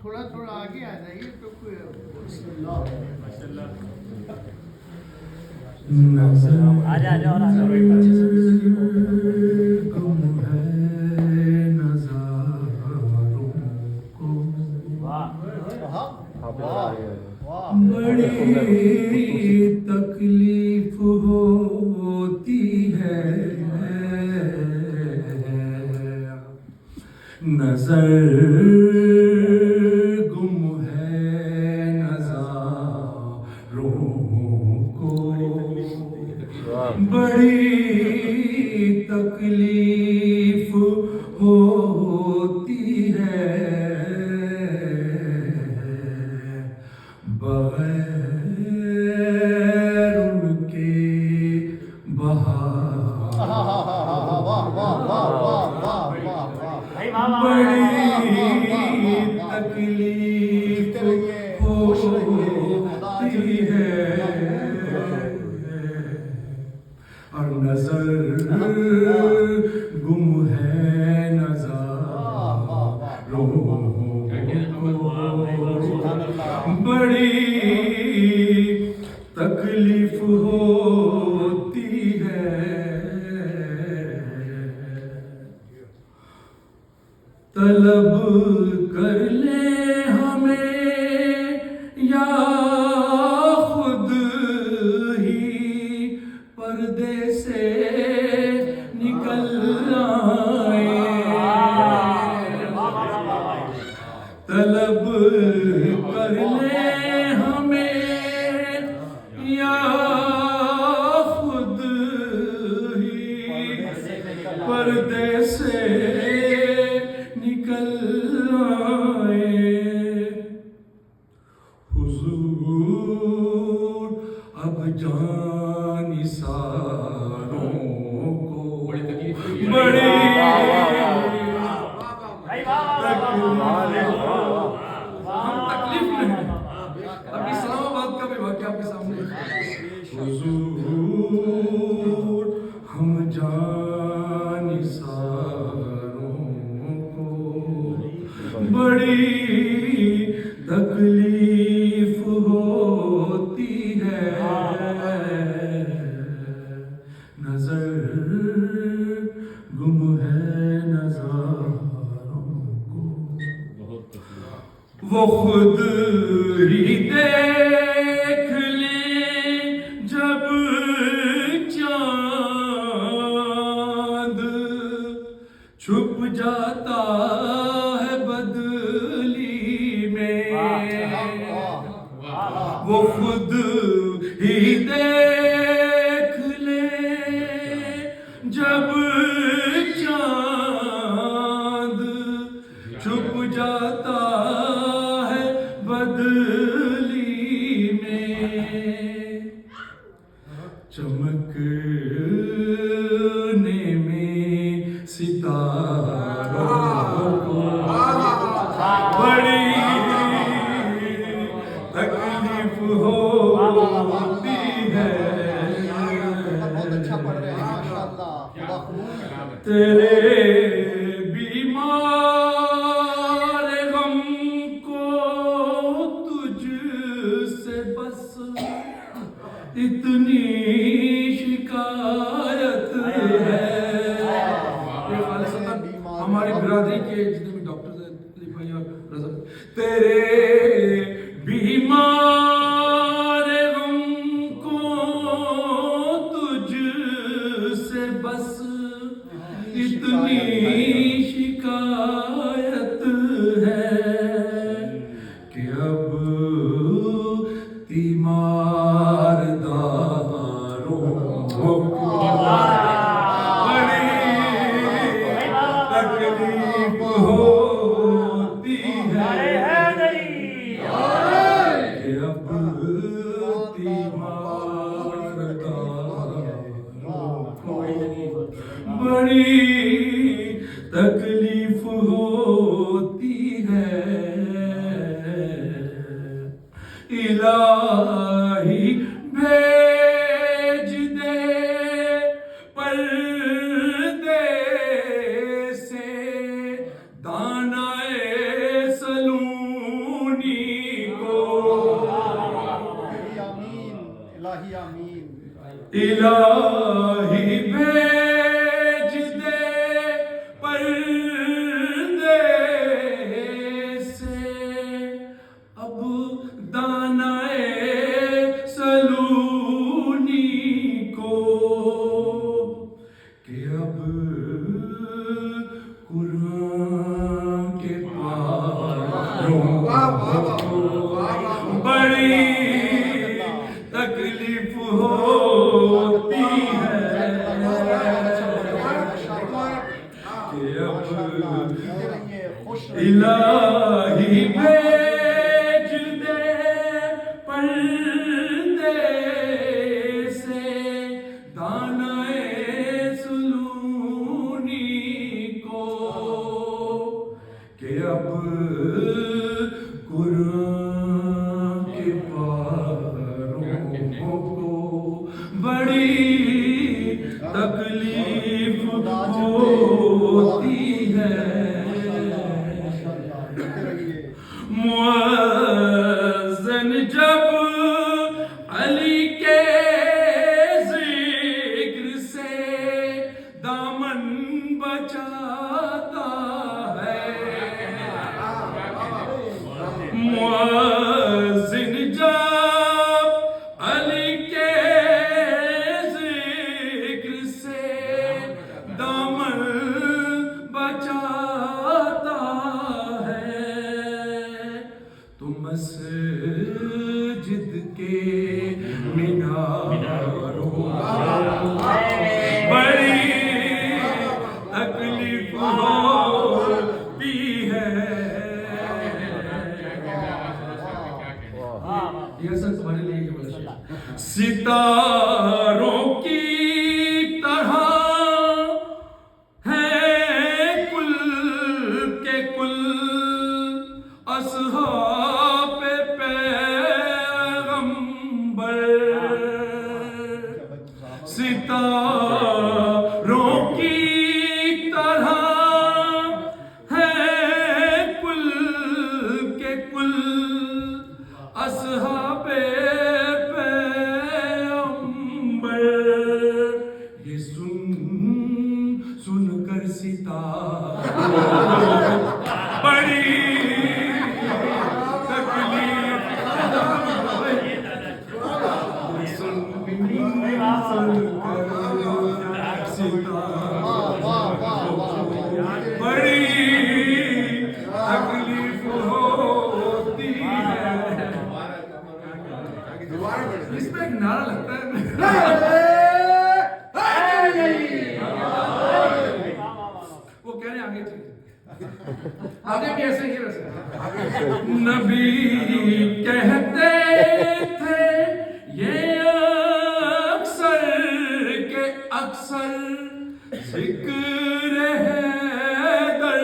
تھوڑا تھوڑا آگے آ جائیے تو کوئی بڑی تکلیف ہوتی ہے نظر گم ہے نظاروں کو بڑی تکلیف ہوتی ہے بغیر ان کے بہار بڑی تکلیف ہوتی ہے اور نظر گم ہے نظاروں بڑی تکلیف ہوتی ہے طلب کر لے ہمیں یا خود ہی پردے سے نکل آئے طلب کر لے ہمیں یا خود ہی پردے سے نکل آئے حضور اب جان ساروں کو بڑی تکلیف میں ہیں اب اسلام آباد کا بھی واقعہ آپ کے سامنے حضور ہم جان ساروں کو بڑی تکلیف ہوتی ہے نظر گم ہے نظاروں کو وہ خود ہی دیکھ لیں جب چاند چھپ جاتا ہے بدلی میں وہ خود ہی دیکھ لیں جب چاند چھپ جاتا ہے بدلی میں چمکنے میں ستاروں کو بڑی تکلیف ہوتی ہے تیرے بیمار غم کو تجھ سے بس اتنی شکایت ہے ہماری برادری کے جتنے بھی ڈاکٹرز ہیں بھائی اور رضا تیرے بیمار غم کو تجھ سے بس اتنی شکایت ہے کہ اب تیمار داروں کو بڑی تکلیف ہوتی ہے کہ اب تیمار داروں کو بڑی تکلیف ہوتی ہے الہی بھیج دے پردے سے دانائے سلوں الہی بھیج دے پردے سے اب دانائے سلونی کو کہ اب قرآن کے پاروں بڑی تکلیف ہوتی ہے کہ اب الہی بھیج دے پردے سے دانائے سلونی کو کہ اب قرآن کے پاروں کو بڑی تکلیف ہوتی ہے مؤذن جب علی کے ذکر سے دامن بچاتا ہے مؤذن جب علی کے ذکر سے دامن بچاتا ہے تو مسجد کے میناروں بڑی تکلیف ہوتی ہے یہ سب تمہارے لیے یہ والا شعر ستاروں کی طرح ہے کل کے کل اصحاب پیغمبر ستاروں کی طرح ہے کل کے کل اصحاب پیغمبر یہ سن کر ستاروں بڑی تکلیف سن کر ستاروں بڑی تکلیف ہوتی ہے اس میں ایک نعرہ لگتا ہے وہ کہہ رہے آگے چلے آگے بھی ایسے ہی رسے نبی کہتے تھے یہ اکثر کے اکثر ذکر حیدر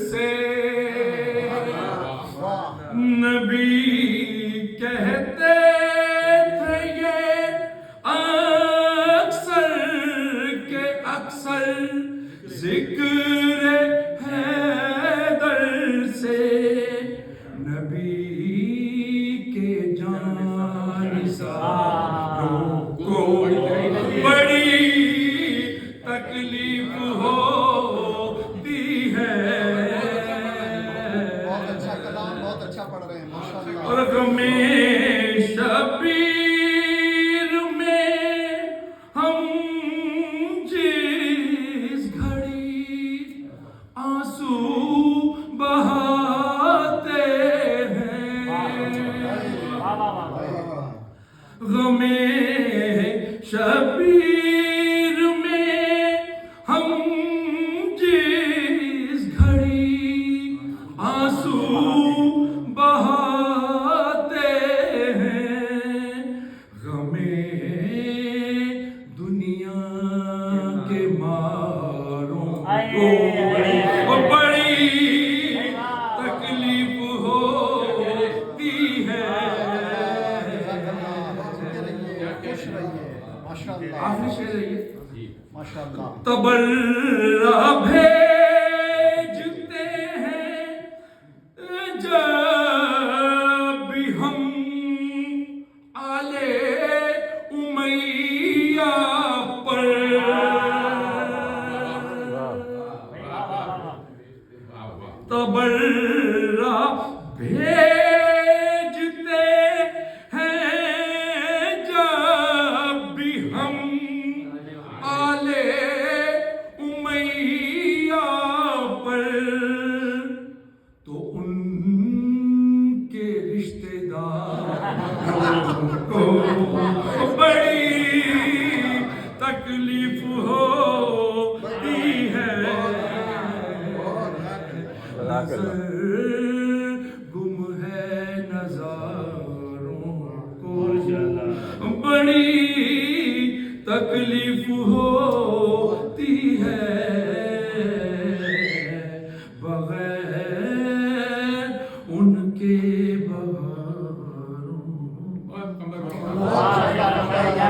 سے نبی کہتے تھے یہ اکثر کے اکثر ذکر حیدر سے نبی کے جانثاروں کو بڑی تکلیف ہوتی ہے بہت اچھا کلام بہت اچھا پڑھ رہے ہیں ماشاءاللہ اور غم شبیر میں ہم جس گھڑی آنسو بہاتے ہیں غم شبیر میں ہم جس گھڑی آنسو بہاتے ہیں غم دنیا کے ماروں کو بڑی تکلیف ہوتی ہے آخری شعر ہے یہ ماشاءاللہ تبرہ بھیجتے ہیں جب بھی ہم آلے امیہ کے بہانے